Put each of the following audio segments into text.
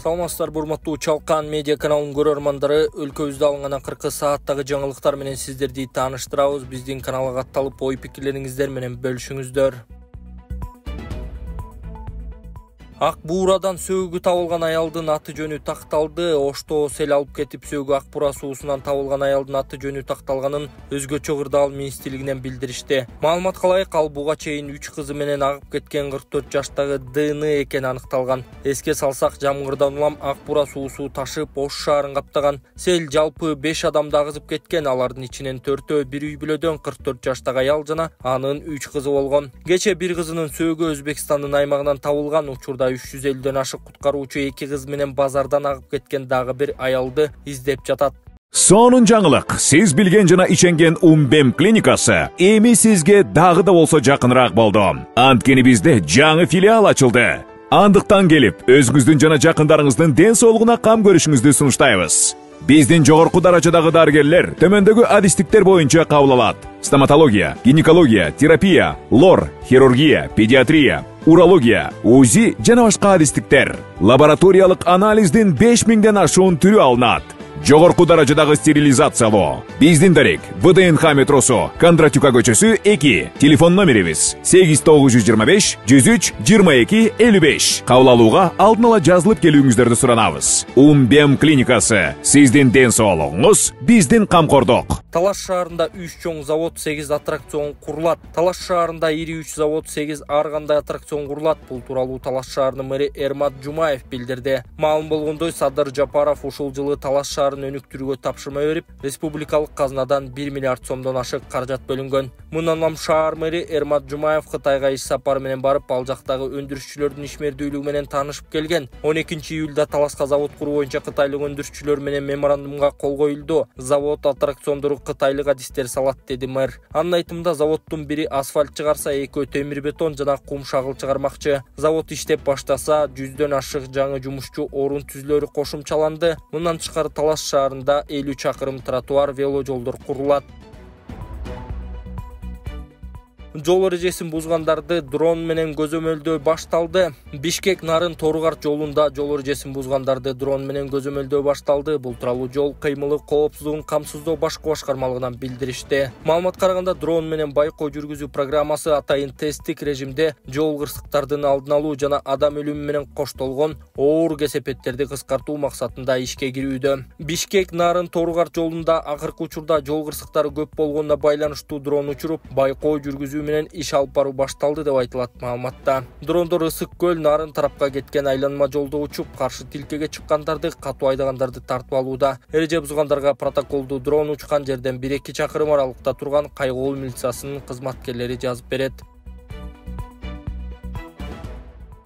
Саламатсыздар, урматтуу Чалкан медиа каналынын көрөрмандары. Өлкөбүздө алынган акыркы сааттагы жаңылыктар менен сиздерди тааныштырабыз. Биздин каналга катталып, ой-пикирлериңиздер менен бөлүшүңүздөр. Ак Буурадан сөөгү табылган аялдын аты жөнү такталды. Ошто сел алып кетип сөөгү Ак Буура суусунан табылган аялдын аты жөнү такталганын өзгөчө кырдаал министрлигинен билдиришти. Маалымат калайык, ал буга чейин 3 кызы менен агып кеткен 44 жаштагы ДН экени аныкталган. Эске салсак, жамгырдан улам Ак Буура суусу ташып Ош шаарын каптаган. Сел жалпы 5 адамды агызып кеткен. Алардын ичинен 4-өө бир үй бүлөдөн 44 жаштагы аял жана анын 3 кызы болгон. Кече бир кызынын сөөгү Өзбекстандын аймагынан табылган. Учурда 350ден ашык куткаруучу 2 кыз менен базардан агып кеткен дагы бир аялды издеп жатат. Сонун жаңылык. Сиз билген жана иченген Умбем клиникасы эми сизге дагы да болсо жакыныраак болду. Анткени бизде жаңы филиал ачылды. Андыктан келип, өзүңүздүн жана жакындарыңыздын ден соолугуна кам көрүшүңүздү сунуштайбыз. Биздин жогорку даражадагы дарыгерлер төмөндөгү адистиктер боюнча кабыл алат: стоматология, гинекология, терапия, лор, хирургия, педиатрия, урология, УЗИ жана башка адистиктер. Лабораториялык анализдин 5000ден ашуун түрү алынат. Жогорку даражадагы стерилизациялоо. Биздин дарек ВДНХ метросу, Кондратюка көчөсү 2. Телефон номерибиз 8925 103 22 55. Кабыл алууга алдын ала жазылып келүүңүздөрдү суранабыз. Умбем клиникасы. Сиздин ден соолугуңуз, биздин камкордук. Талаш шаарында 3 чоң завод, 8 аттракцион курулат. Талаш шаарында 23 завод, 8 ар кандай аттракцион курулат. Бул тууралуу Талаш шаарынын мэри Эрмат Жумаев билдирди. Маалым болгондой, Садыр Жапаров ушул жылы Талаш шаарын өнүктүрүүгө тапшырма берип, республикалык казнадан 1 миллиард сомдон ашык каражат бөлүнгөн. Мындан улам шаар мэри Эрмат Жумаев Кытайга иш сапары менен барып, ал жактагы өндүрүшчүлөрдүн ишмердүүлүгү менен таанышып келген. 12 июлда Таласка завод куруу боюнча кытайлык өндүрүшчүлөр менен меморандумга кол коюлду. Завод аттракциондору кытайлык адистер салат, деди мэр. Анын айтымында, заводдун бири асфальт чыгарса, экөө темир бетон жана кум шагыл чыгармакчы. Завод иштеп баштаса, 100дөн ашык жаңы жумушчу орун түзүлөрү кошумчаланды. Мындан тышкары Талаш шаарында 50 чакырым тротуар, вело жолдор курулат. Жол эрежесин бузгандарды дрон менен көзөмөлдөө башталды. Бишкек Нарын Торугарт жолунда жол эрежесин бузгандарды дрон менен көзөмөлдөө башталды. Бул тууралуу жол кыймылы коопсуздугун камсыздоо башкы башкармалыгынан билдиришти. Маалымат караганда, дрон менен байкоо жүргүзүү программасы атайын тесттик режимде жол кырсыктардын алдын алуу жана адам өлүмү менен коштолгон оор кесепеттерди кыскартуу максатында ишке кирүүдө. Бишкек Нарын Торугарт жолунда акыркы учурда жол кырсыктары көп болгонуна байланыштуу дрон учуруп, байкоо жүргүзүү менен иш алып баруу башталды деп айтылат маалыматта. Дрондор Ысык көл Нарын тарапка кеткен айланма жолдо учуп, каршы тилкеге чыккандарды, катуу айдагандарды тартып алууда. Эреже бузгандарга протоколду дрон учкан жерден 1-2 чакырым аралыкта турган кайгоол милициясынын кызматкерлери жазып берет.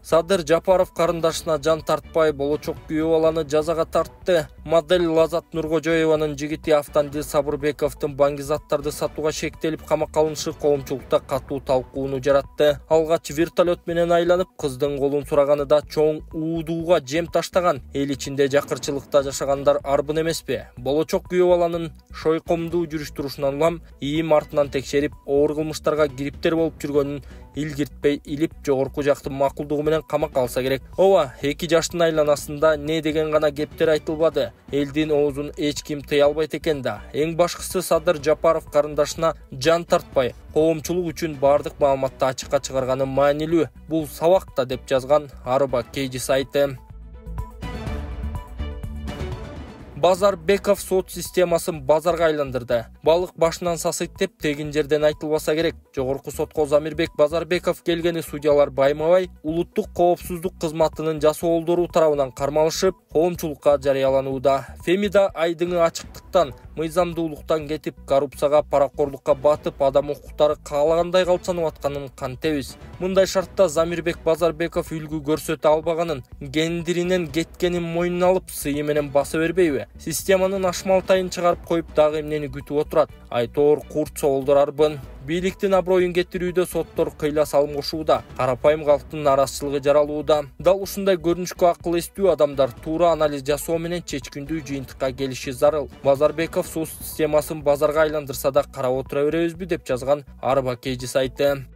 Садыр Жапаров карындашына жан тартпай болочок күйөө баланы жазага тартты. Модель Лазат Нургожоеванын жигити Автандил Сабырбековдун баңгизаттарды сатууга шектелип камакка алынышы коомчулукта катуу талкууну жаратты. Алгач вертолет менен айланып, кыздын колун сураганы да чоң уудууга жем таштаган. Эл ичинде жакырчылыкта жашагандар арбын эмеспи? Болочок күйөө баланын шойкомдуу жүрүш турушунан улам ийим артынан текшерип, оор кылмыштарга кириптер болуп жүргөнүн илгиртпей илип, жогорку жактын макулдугу менен камакка алса керек. Ооба, 2 жаштын айланасында не деген гана кептер айтылбады. Элдин оозун эч ким тыя албайт экен да. Эң башкысы, Садыр Жапаров карындашына жан тартпай, коомчулук үчүн бардык маалыматты ачыкка чыгарганы маанилүү. Бул сабак да, деп жазган Арба Кейжи сайты. Базарбеков сот системасын базарга айландырды. Балык башынан сасыйт деп тегин жерден айтылбаса керек. Жогорку сотко Замирбек Базарбеков келгени судьялар байма-бай улуттук коопсуздук кызматынын жасоолдору тарабынан кармалышып, коомчулукка жарыяланууда. Фемида айдыңы ачыктыктан, мыйзамдуулуктан кетип, коррупцияга, паракорлукка батып, адам укуктары каалагандай калчанып атканын кантебиз. Мындай шартта Замирбек Базарбеков үлгү көрсөтө албаганын, гендиринен кеткенин мойнуна алып, сыйы менен баса бербейби? Системанын ашмалтайын чыгарып коюп дагы эмнени күтүп отурат? Айтор курт соолдор арбын. Бийликтин аброюн кетирүүдө соттор кыйла салым кошууда, карапайым калктын наразычылыгы жаралууда. Дал ушундай көрүнүшкө акыл эстүү адамдар туура анализ жасоо менен чечкиндүү жыйынтыкка келиши зарыл. Базарбеков сот системасын базарга айландырса да карап отура беребизби, деп жазган Арба Кейжи сайты.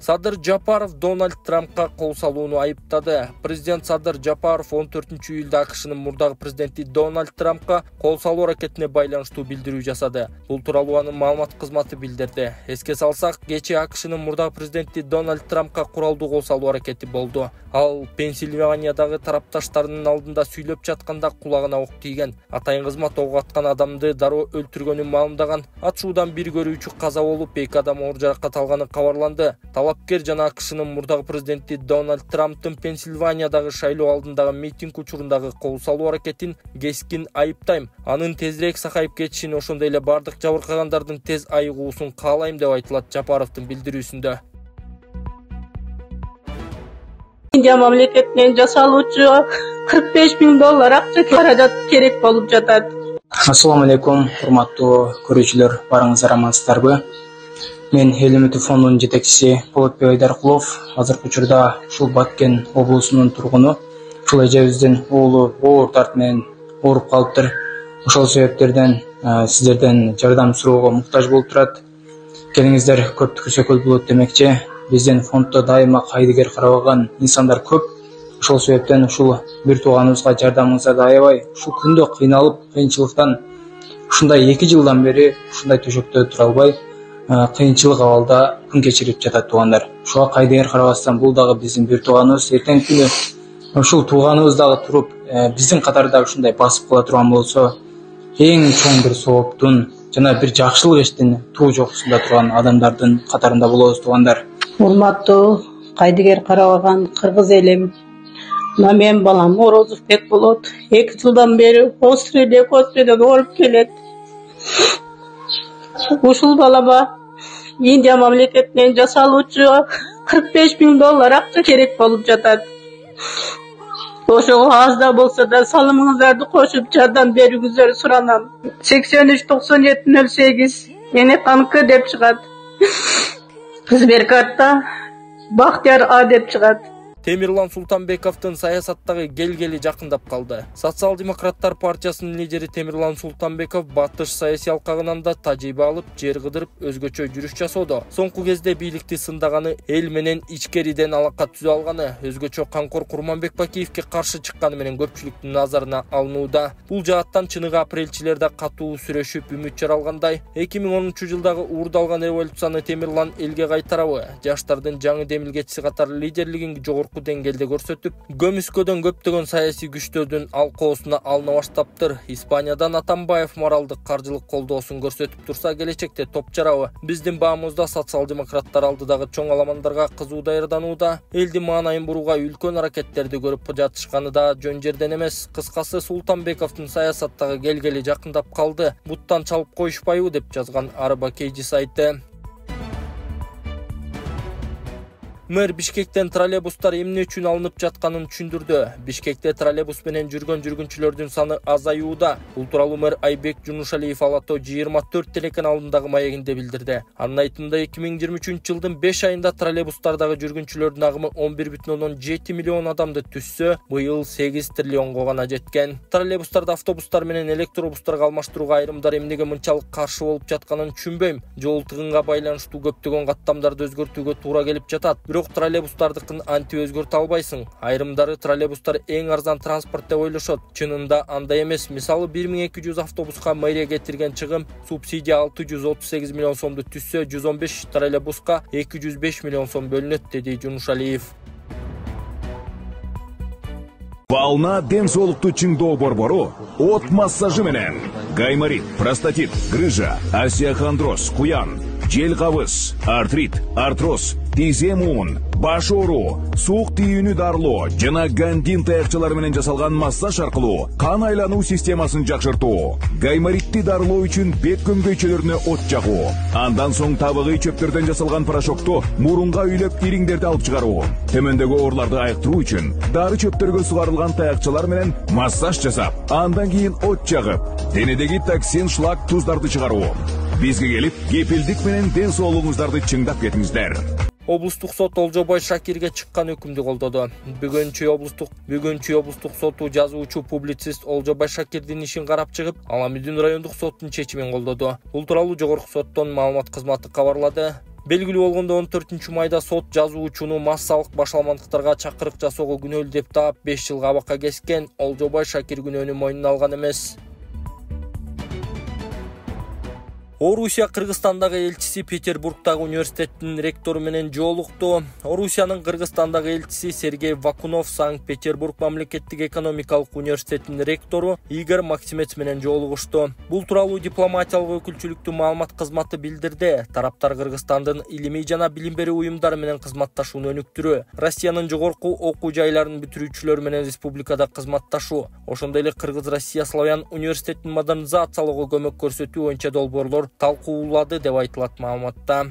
Садыр Жапаров Дональд Трампка кол салууну айыптады. Президент Садыр Жапаров 14-июлда АКШнын мурдагы президенти Дональд Трампка кол салуу аракетине байланыштуу билдирүү жасады. Бул тууралуу анын маалымат кызматы билдирди. Эске салсак, кечээ АКШнын мурдагы президенти Дональд Трампка куралдуу кол салуу аракети болду. Ал Пенсильваниядагы тарапташтарынын алдында сүйлөп жатканда кулагына ок тийген. Атайын кызмат ок аткан адамды дароо өлтүргөнүн маалымдаган. Атышуудан бир көрүүчү каза болуп, 2 адам оор жаракат алганы кабарланды. Талапкер жана АКШнын мурдагы президенти Дональд Трамптын Пенсильваниядагы шайлоо алдындагы митинг учурундагы кол салуу аракетин кескин айыптайм. Анын тезирээк сакайып кетишин, ошондой эле бардык жабыркагандардын тез айыгуусун каалайм деп айтылат Жапаровдун билдирүүсүндө. Индия мамлекетинен жасалуучу $45.000 акча каражат керек болуп жатат. Ассаламу алейкум, урматтуу көрүүчүлөр, барыңыздар амансыздарбы? Мен Элимити фондунун жетекчиси Болотбек Айдаркулов. Азыркы учурда ушул Баткен облусунун тургуну. Ушул эжебиздин уулу оор дарт менен ооруп калыптыр. Ошол себептерден сиздерден жардам суроого муктаж болуп турат. Келиңиздер көптү көсөкөл болот демекчи. Биздин фонддо дайыма кайдыгер карабаган инсандар көп. Ошол себептен ушул бир тууганыбызга жардамыңызды аябай, ушул күндө кыйналып, кыйынчылыктан ушундай 2 жылдан бери ушундай төшөктө тура албай, кыйынчылык абалда күн кечирип жатат туугандар. Ушуга кайдыгер карабастан бул дагы биздин бир тууганыбыз. Эртеңки күнү ушул тууганыбыз дагы туруп, биздин катарда ушундай басып кала турган болсо, эң чоң бир сооптун жана бир жакшылык иштин туу жокусунда турган адамдардын катарында болобуз туугандар. Урматтуу кайдыгер карабаган кыргыз элим. Мына менин балам Орозовбек болот. 2 жылдан бери Австриядан ооруп келет. Ушул балама Индия мамлекетинен жасалуучу $45.000 акча керек болуп жатат. Ошого аз да болсо да салымыңыздарды кошуп жардам берүүңүздөрдү суранам. 83 97 08 Энеканкы деп чыгат. Сберкартта Бахтияр А деп чыгат. Темирлан Султанбековдун саясаттагы келгели жакындап калды. Социал-демократтар партиясынын лидери Темирлан Султанбеков батыш саясий алкагынан да тажрыйба алып, жер кыдырып, өзгөчө жүрүш жасоодо. Соңку кезде бийликти сындаганы, эл менен ичкериден алака түзө алганы, өзгөчө Канкор Курманбек Бакиевке каршы чыкканы менен көпчүлүктүн назарына алынууда. Бул жааттан чыныгы апрелчилерде катуу сүрөшүп, үмүт жаралгандай. 2010-жылдагы уурдалган революцияны Темирлан элге кайтарабы, жаштардын жаңы демилгечиси катары лидерлигин жогорку деңгээлде көрсөтүп, көмүскөдөн көптөгөн саясий күчтөрдүн алкоосуна алына баштаптыр. Испаниядан Атамбаев моралдык каржылык колдоосун көрсөтүп турса, келечекте топ жарабы. Биздин баамызда социал-демократтар алдыдагы чоң аламандарга кызуу даярданууда, элдин маанайын бурууга үлкөн аракеттерди көрүп жатышканы да жөн жерден эмес. Кыскасы, Султанбековдун саясаттагы келгели жакындап калды. Буттан чалып коюшпайбы деп жазган Арба Кейжи сайты. Мэр Бишкектен троллейбустар эмне үчүн алынып жатканын түшүндүрдү. Бишкекте троллейбус менен жүргөн жүргүнчүлөрдүн саны азаюуда. Бул тууралуу мэр Айбек Жунушалиев Алато 24 телеканалындагы маегинде билдирди. Анын айтымында 2023-жылдын 5 айында троллейбустардагы жүргүнчүлөрдүн агымы 11,7 миллион адамды түссө, быйыл 8 триллионго гана жеткен. Троллейбустарды автобустар менен электробустарга алмаштырууга айрымдар эмнеге мынчалык каршы болуп жатканын түшүнбөйм. Жол тыгынга байланыштуу көптөгөн каттамдарды өзгөртүүгө туура келип жатат. Бирок троллейбустардыкын анти өзгөртө албайсың. Айрымдары троллейбустар эң арзан транспорт деп ойлошот. Чынында андай эмес. Мисалы 1200 автобуска мэрия кетирген чыгым субсидия 638 миллион сомду түссө, 115 троллейбуска 205 миллион сом бөлүнөт, деди Жунушалиев. Бална ден соолукту чыңдоо борбору от массажы менен гайморит, простатит, грыжа, остеохондроз, куян, жел кабыз, артрит, артроз, тизем уун, баш ооруу, суук тийүүнү дарылоо жана гандин таякчалары менен жасалган массаж аркылуу кан айлануу системасын жакшыртуу, гайморитти дарылоо үчүн бет көмгөйчөлөрүнө от жагуу, андан соң табыгый чөптөрдөн жасалган порошокту мурунга үйлөп ириңдерди алып чыгаруу, төмөндөгү ооруларды айыктыруу үчүн дары чөптөргө сугарылган таякчалар менен массаж жасап, андан кийин от жагып, денедеги токсин, шлак, туздарды чыгаруу. Бизге келип, кепилдик менен ден соолугуңуздарды чыңдап кетиңиздер. Облустук сот Олжобой Шакирге чыккан өкүмдү колдоду. Бүгүнчү облустук соту жазуучу публицист Олжобой Шакирдин ишин карап чыгып, Аламүдүн райондук соттун чечимин колдоду. Бул тууралуу жогорку соттун маалымат кызматы кабарлады. Белгилүү болгондой 14-майда сот жазуучуну массалык башаламандыктарга чакырык жасоого күнөөлүү деп таап 5 жылга абакка кескен. Олжобай Шакир күнөөнү мойнуна алган эмес. Орусия Кыргызстандагы элчиси Петербургдагы университеттин ректору менен жолукту. Орусиянын Кыргызстандагы элчиси Сергей Вакунов Санкт-Петербург мамлекеттик экономикалык университетинин ректору Игорь Максимец менен жолугушту. Бул тууралуу дипломатиялык өкүлчүлүктүн маалымат кызматы билдирди. Тараптар Кыргызстандын илимий жана билим берүү уюмдары менен кызматташууну өнүктүрүү, Россиянын жогорку окуу жайларын бүтүрүүчүлөр менен республикада кызматташуу, ошондой эле Кыргыз-Россия Славян университетин модернизациялоого көмөк көрсөтүү боюнча долбоорлор талкуулады деп айтылат маалыматта.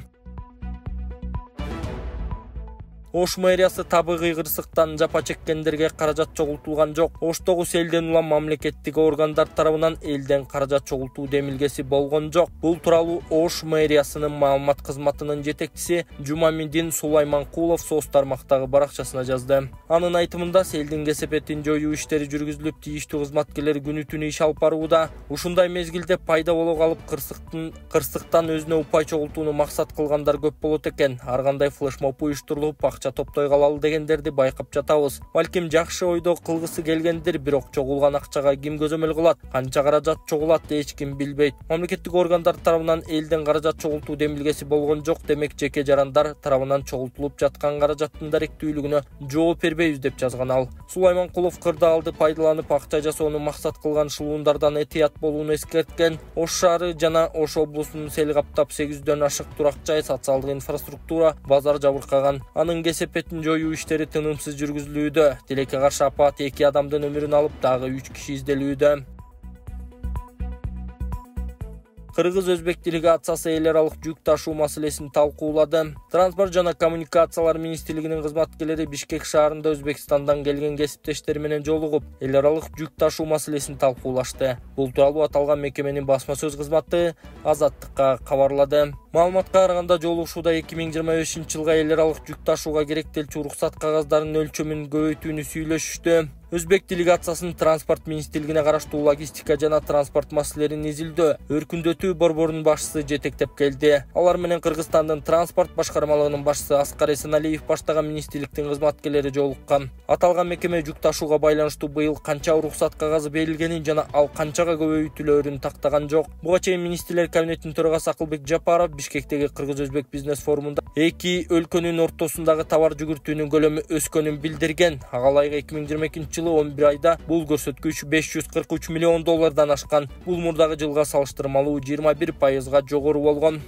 Ош мэриясы табигый кырсыктан жапа чеккендерге каражат чогултулган жок. Оштогу селден улам мамлекеттик органдар тарабынан элден каражат чогултуу демилгеси болгон жок. Бул тууралуу Ош мэриясынын маалымат кызматынын жетекчиси Жумамидин Сулайманкулов соц тармактагы баракчасына жазды. Анын айтымында селдин кесепетин жоюу иштери жүргүзүлүп, тийиштүү кызматкерлер күнү-түнү иш алып барууда. Ушундай мезгилде пайда боло калып кырсыктан өзүнө упай чогултууну максат кылгандар көп болот экен. Ар кандай флешмоб уюштурулуп, топтой калалы дегендерди байкап жатабыз. Балким жакшы ойдо кылгысы келгендир, бирок чогулган акчага ким көзөмөл кылат, канча каражат чогулат эч ким билбейт. Мамлекеттик органдар тарабынан элден каражат чогултуу демилгеси болгон жок, демек жеке жарандар тарабынан чогултулуп жаткан каражаттын даректүүлүгүнө жооп бербейбиз деп жазган ал. Сулайманкулов кырдаалды пайдаланып акча жасоону максат кылган шылуундардан этият болууну эскерткен. Ош шаары жана Ош облусунун сел каптап 800дөн ашык турак жай, социалдык инфраструктура, базар жабыркаган. Анын кесепетин жоюу иштери тынымсыз жүргүзүлүүдө. Тилекке каршы апат 2 адамдын өмүрүн алып, дагы 3 киши изделүүдө. Кыргыз-Өзбек делегациясы эл аралык жүк ташуу маселесин талкуулады. Транспорт жана коммуникациялар министрлигинин кызматкерлери Бишкек шаарында Өзбекстандан келген кесиптештери менен жолугуп, эл аралык жүк ташуу маселесин талкуулашты. Бул тууралуу аталган мекеменин басма сөз кызматы Азаттыкка кабарлады. Маалыматка караганда жолугушууда 2025-жылга эл аралык жүк ташууга керектелчү уруксат кагаздарынын өлчөмүн көбөйтүүнү сүйлөшүштү. Өзбек делегациясынын транспорт министрлигине караштуу логистика жана транспорт маселелерин изилдөө, өркүндөтүү борборунун башчысы жетектеп келди. Алар менен Кыргызстандын транспорт башкармалыгынын башчысы Аскар Эсеналиев баштаган министрликтин кызматкерлери жолуккан. Аталган мекеме жүк ташууга байланыштуу быйыл канча уруксат кагазы берилгенин жана ал канчага көбөйтүлөөрүн тактаган жок. Буга чейин министрлер кабинетинин төрагасы Акылбек Жапаров Бишкектеги Кыргыз-Өзбек бизнес форумунда эки өлкөнүн ортосундагы товар жүгүртүүнүн көлөмү өскөнүн билдирген. Ага ылайык 2022 жылы 11 айда бул көрсөткүч $543 миллион ашкан. Бул мурдагы жылга салыштырмалуу 21% жогору болгон.